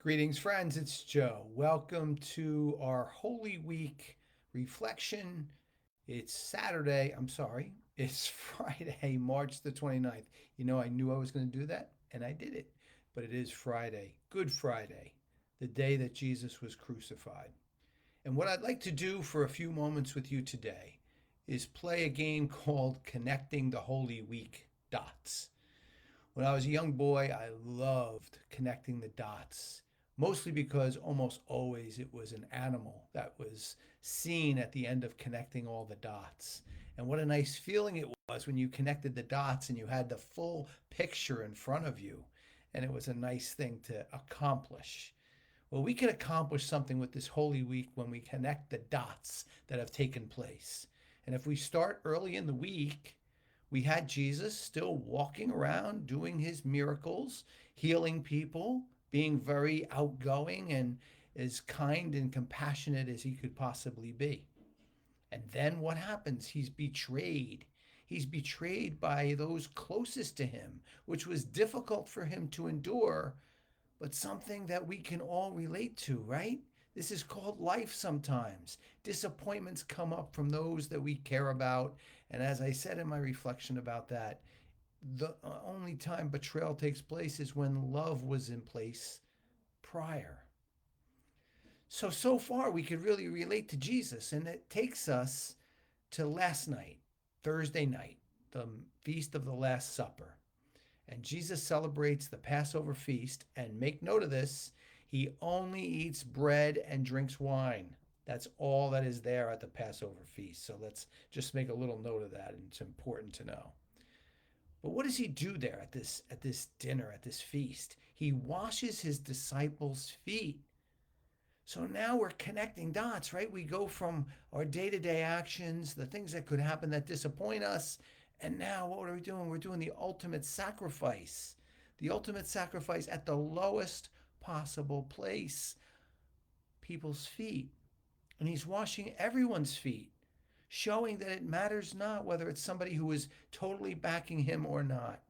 Greetings, friends. It's Joe. Welcome to our Holy Week reflection. It's Saturday. I'm sorry. It's Friday, March the 29th. I knew I was going to do that, and I did it. But it is Friday, Good Friday, the day that Jesus was crucified. And what I'd like to do for a few moments with you today is play a game called Connecting the Holy Week Dots. When I was a young boy, I loved connecting the dots, mostly because almost always it was an animal that was seen at the end of connecting all the dots. And what a nice feeling it was when you connected the dots and you had the full picture in front of you. And it was a nice thing to accomplish. Well, we can accomplish something with this Holy Week when we connect the dots that have taken place. And if we start early in the week, we had Jesus still walking around doing his miracles, healing people, being very outgoing and as kind and compassionate as he could possibly be. And then what happens? He's betrayed. He's betrayed by those closest to him, which was difficult for him to endure, but something that we can all relate to, right? This is called life sometimes. Disappointments come up from those that we care about. And as I said in my reflection about that, the only time betrayal takes place is when love was in place prior. So far, we could really relate to Jesus. And it takes us to last night, Thursday night, the feast of the Last Supper. And Jesus celebrates the Passover feast. And make note of this, he only eats bread and drinks wine. That's all that is there at the Passover feast. So let's just make a little note of that. And it's important to know. But what does he do there at this dinner, at this feast? He washes his disciples' feet. So now we're connecting dots, right? We go from our day to day actions, the things that could happen that disappoint us. And now what are we doing? We're doing the ultimate sacrifice, at the lowest possible place, people's feet. And he's washing everyone's feet, showing that it matters not whether it's somebody who is totally backing him or not.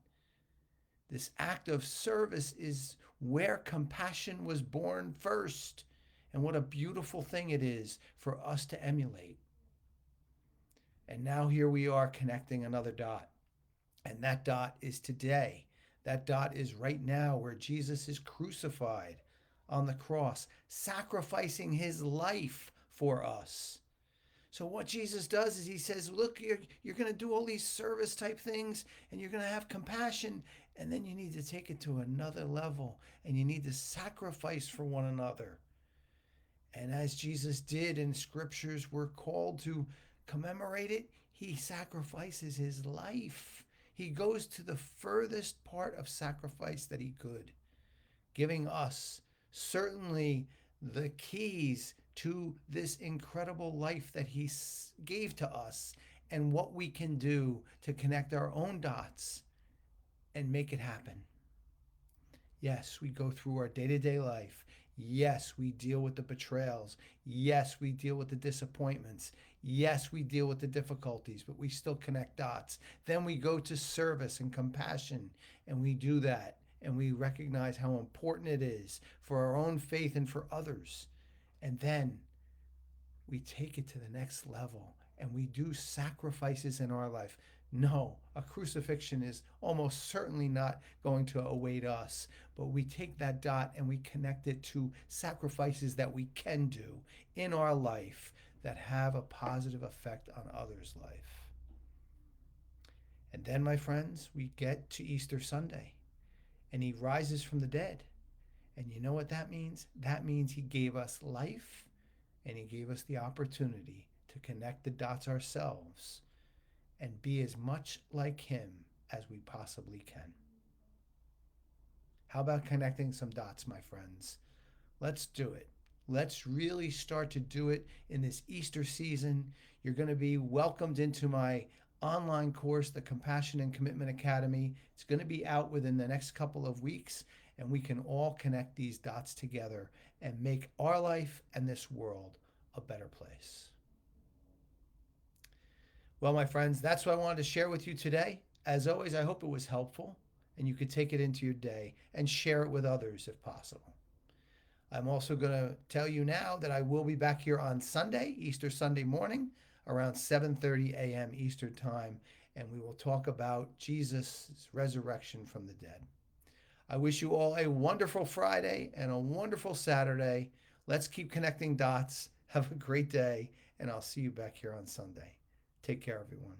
This act of service is where compassion was born first. And what a beautiful thing it is for us to emulate. And now here we are connecting another dot. And that dot is today. That dot is right now where Jesus is crucified on the cross, sacrificing his life for us. So what Jesus does is he says, look, you're going to do all these service type things and you're going to have compassion. And then you need to take it to another level and you need to sacrifice for one another. And as Jesus did in scriptures, we're called to commemorate it. He sacrifices his life. He goes to the furthest part of sacrifice that he could, giving us certainly the keys to this incredible life that he gave to us and what we can do to connect our own dots and make it happen. Yes, we go through our day to day life. Yes, we deal with the betrayals. Yes, we deal with the disappointments. Yes, we deal with the difficulties, but we still connect dots. Then we go to service and compassion, and we do that. And we recognize how important it is for our own faith and for others. And then we take it to the next level and we do sacrifices in our life. No, a crucifixion is almost certainly not going to await us, but we take that dot and we connect it to sacrifices that we can do in our life that have a positive effect on others' life. And then, my friends, we get to Easter Sunday and he rises from the dead. And you know what that means? That means he gave us life and he gave us the opportunity to connect the dots ourselves and be as much like him as we possibly can. How about connecting some dots, my friends? Let's do it. Let's really start to do it in this Easter season. You're going to be welcomed into my online course, the Compassion and Commitment Academy. It's going to be out within the next couple of weeks, and we can all connect these dots together and make our life and this world a better place. Well, my friends, that's what I wanted to share with you today. As always, I hope it was helpful and you could take it into your day and share it with others if possible. I'm also going to tell you now that I will be back here on Sunday, Easter Sunday morning, around 7:30 a.m. Eastern Time, and we will talk about Jesus' resurrection from the dead. I wish you all a wonderful Friday and a wonderful Saturday. Let's keep connecting dots. Have a great day, and I'll see you back here on Sunday. Take care, everyone.